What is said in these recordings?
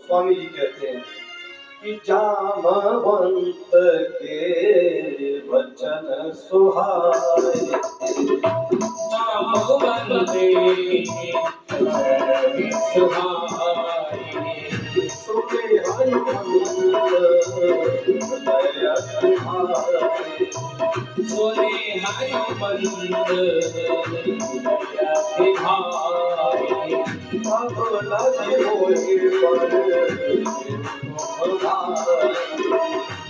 स्वामी जी कहते हैं कि जामवंत के वचन सुहाए, जामवंत के वचन सुहाए, सुने हनुमंत हृदय तुम्हारे, सुने हनुमंत हृदय तुम्हारे, अब लगे मोहे पर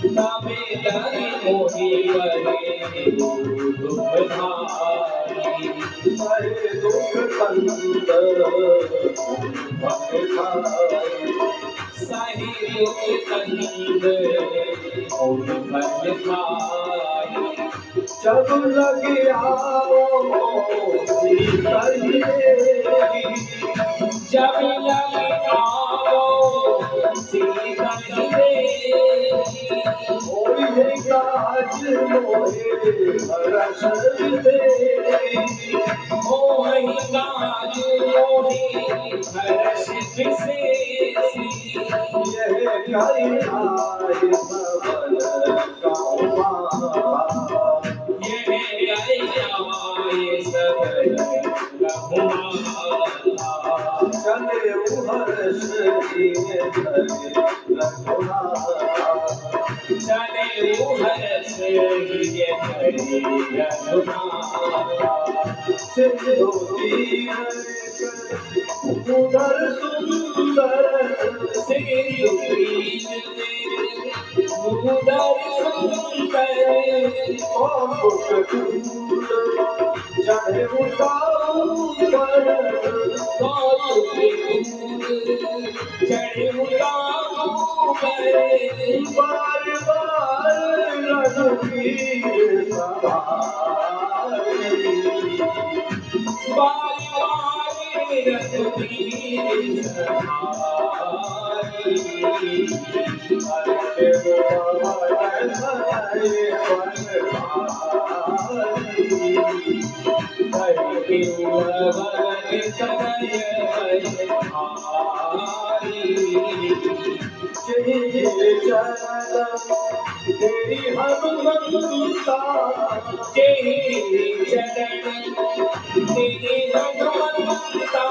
तबे लगे मोहि परे दुख भारी, सहे दुख कंद भय खाए, सही दुख कंद और फल खाई, जब लगे आओ सीतही देवी, जब लगे आओ सीता देवी, मोहे काज मोहे हरष देवी, मोहि काज मोहि हर्ष विशेषी, यह करि आए सबल गाँव माता, यह आए सबल रघुनाथा, चले हर्ष दिए धरे रघुनाथा, चले हर्ष हिय धरि रघुनाथा, सिंधु तीर उदर सुंदर, सिंधु तीर उदर सुंदर, मुकुट चढ़े उताऊ पर, चढ़े मुलाऊ पर, बार बार रघुवीर सवारी, बारी बारी रघुवीर सवारी, हरे गोवर्धन हरे बनधारी, हरि वर तनय बलधारी, जय चरण तेरी हनुमंता, जय चरण तेरे हनुमंता,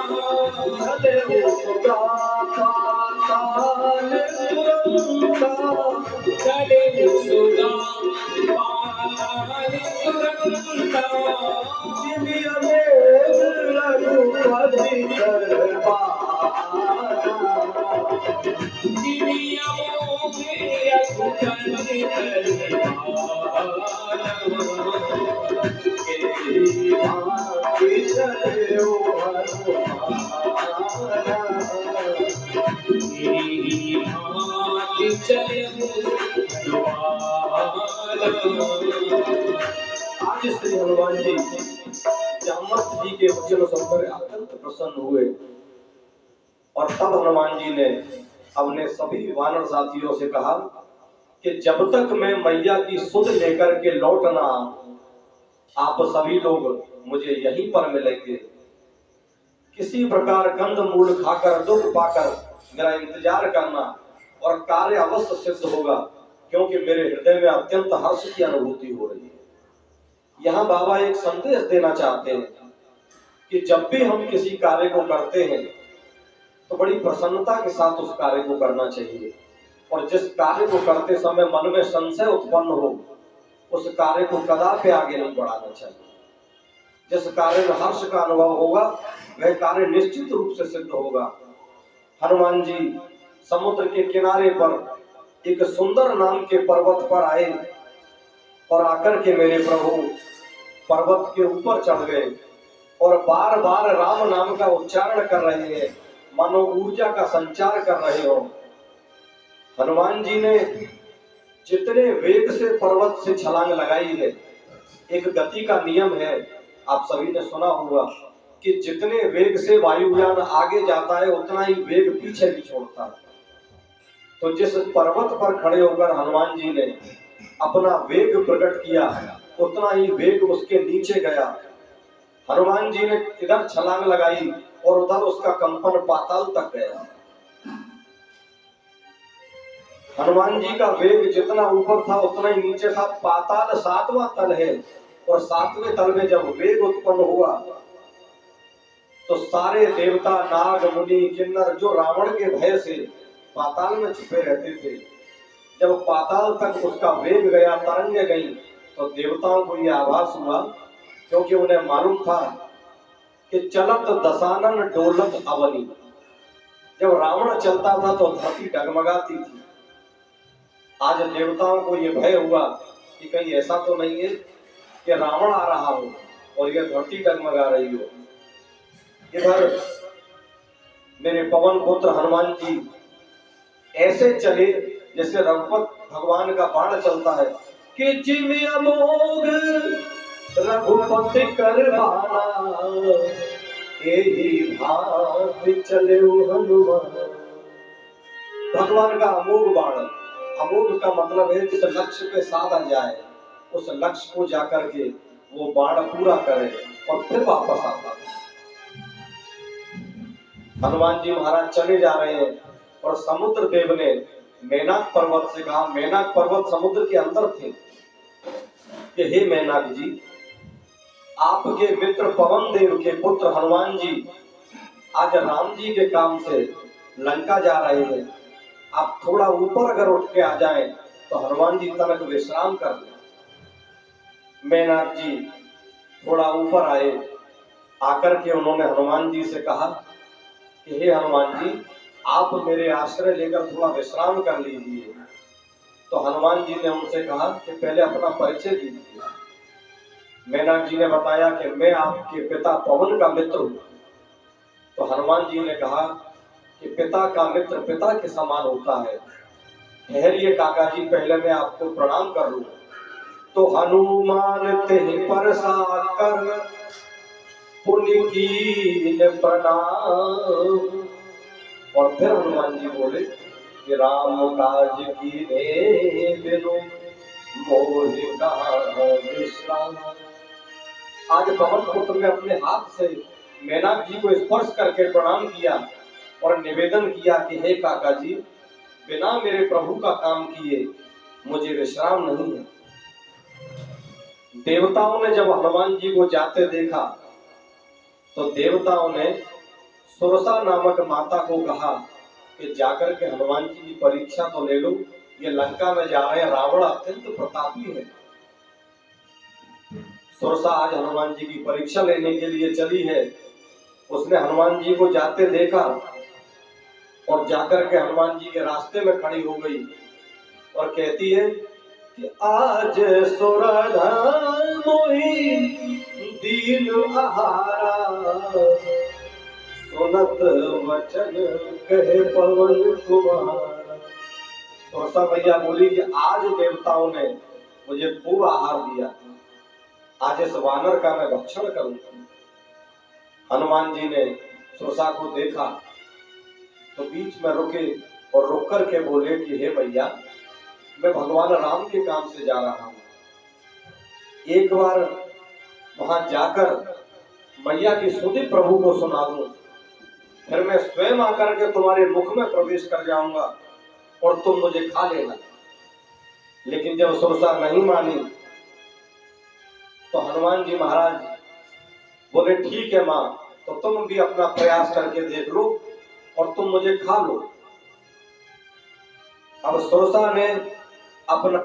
चले उदा पाताल तुरंता, चले सुगा पाल तुरंता, जिमि अमेर रघुपति दरबारा, जिमिया मोहे रघुपति दरबारा, तेरी भांति चले ओ हनुमाना, तेरी भांति चले द्वारा। आज श्री हनुमान जी जामवंत जी के वचन सुनकर अत्यंत प्रसन्न हुए और तब हनुमान जी ने अपने सभी वानर साथियों से कहा कि जब तक मैं मैया की सुध लेकर के लौट ना आऊं, आप सभी लोग मुझे यहीं पर मिलेंगे। किसी प्रकार कंद मूल खाकर दुख पाकर मेरा इंतजार करना और कार्य अवश्य सिद्ध होगा, क्योंकि मेरे हृदय में अत्यंत हर्ष की अनुभूति हो रही है। यहाँ बाबा एक संदेश देना चाहते हैं कि जब भी हम किसी कार्य को करते हैं तो बड़ी प्रसन्नता के साथ उस कार्य को करना चाहिए, और जिस कार्य को करते समय मन में संशय उत्पन्न हो उस कार्य को कदापि आगे नहीं बढ़ाना चाहिए। जिस कार्य में हर्ष का अनुभव होगा वह कार्य निश्चित रूप से सिद्ध होगा। हनुमान जी समुद्र के किनारे पर एक सुंदर नाम के पर्वत पर आए और आकर के मेरे प्रभु पर्वत के ऊपर चढ़ गए और बार बार राम नाम का उच्चारण कर रहे हैं, मानो ऊर्जा का संचार कर रहे हो। हनुमान जी ने जितने वेग से पर्वत से छलांग लगाई है, एक गति का नियम है, आप सभी ने सुना होगा कि जितने वेग से वायुयान आगे जाता है उतना ही वेग पीछे भी छोड़ता है। तो जिस पर्वत पर खड़े होकर हनुमान जी ने अपना वेग प्रकट किया उतना ही वेग उसके नीचे गया। हनुमान जी ने इधर छलांग लगाई और उधर उसका कंपन पाताल तक गया। हनुमान जी का वेग जितना ऊपर था उतना ही नीचे था। पाताल 7वां तल है और 7वें तल में जब वेग उत्पन्न हुआ तो सारे देवता, नाग, मुनि, किन्नर जो रावण के भय से पाताल में छुपे रहते थे, जब पाताल तक उसका वेग गया, तरंगे गई, तो देवताओं को यह आभास हुआ, क्योंकि उन्हें मालूम था कि चलत दशानन डोलत अवनी। जब रावण चलता था तो धरती डगमगाती थी। आज देवताओं को यह भय हुआ कि कहीं ऐसा तो नहीं है कि रावण आ रहा हो और यह धरती डगमगा रही हो। इधर मेरे पवन पुत्र हनुमान जी ऐसे चले जैसे रघुपत भगवान का बाण चलता है कि जिमे अमोघ रघुपति कर बाणा, एही भांति चले हनुमान। भगवान का अमोघ बाण, अमोघ का मतलब है जिस लक्ष्य पे साधा जाए, उस लक्ष्य को जाकर के वो बाण पूरा करे और फिर वापस आता है। हनुमान जी महाराज चले जा रहे हैं और समुद्र देव ने मेनाक पर्वत से कहा, मेनाक पर्वत समुद्र के अंदर थे, कि हे मेनाक जी, आपके मित्र पवन देव के पुत्र हनुमान जी आज राम जी के काम से लंका जा रहे हैं, आप थोड़ा ऊपर अगर उठ के आ जाएं तो हनुमान जी तनक विश्राम कर लें। मेनाक जी थोड़ा ऊपर आए, आकर के उन्होंने हनुमान जी से कहा कि हे हनुमान जी, आप मेरे आश्रय लेकर थोड़ा विश्राम कर लीजिए। तो हनुमान जी ने उनसे कहा कि पहले अपना परिचय दीजिए। मेनाक जी ने बताया कि मैं आपके पिता पवन का मित्र हूँ। तो हनुमान जी ने कहा कि पिता का मित्र पिता के समान होता है, ठहरिए काका जी, पहले मैं आपको प्रणाम कर लूं। तो हनुमान ते परसा कर पुनि कीन प्रणाम। और फिर हनुमान जी बोले कि राम काज कीने बिनु मोहि कहाँ विश्राम। आज पवन पुत्र ने अपने हाथ से मेनाक जी को स्पर्श करके प्रणाम किया और निवेदन किया कि हे काका जी, बिना मेरे प्रभु का काम किए मुझे विश्राम नहीं है। देवताओं ने जब हनुमान जी को जाते देखा तो देवताओं ने सुरसा नामक माता को कहा कि जाकर के हनुमान जी की परीक्षा तो ले लो, ये लंका में जा रहे हैं, रावण अत्यंत प्रतापी है। सुरसा आज हनुमान जी की परीक्षा लेने के लिए चली है। उसने हनुमान जी को जाते देखा और जाकर के हनुमान जी के रास्ते में खड़ी हो गई और कहती है कि आज सुरधन मोहि दीन आहारा, सुनत वचन कहे पवन कुमार। सुरसा मैया बोली कि आज देवताओं ने मुझे खूब आहार दिया, आज इस वानर का मैं भक्षण करूंगा। हनुमान जी ने सुरसा को देखा तो बीच में रुके और रुक कर के बोले कि हे मैया, मैं भगवान राम के काम से जा रहा हूं, एक बार वहां जाकर मैया की स्तुति प्रभु को सुना दूं, फिर मैं स्वयं आकर के तुम्हारे मुख में प्रवेश कर जाऊंगा और तुम मुझे खा लेना। लेकिन जब सुरसा नहीं मानी तो हनुमान जी महाराज बोले ठीक है मां, तो तुम भी अपना प्रयास करके देख लो और तुम मुझे खा लो। अब सुरसा ने अपना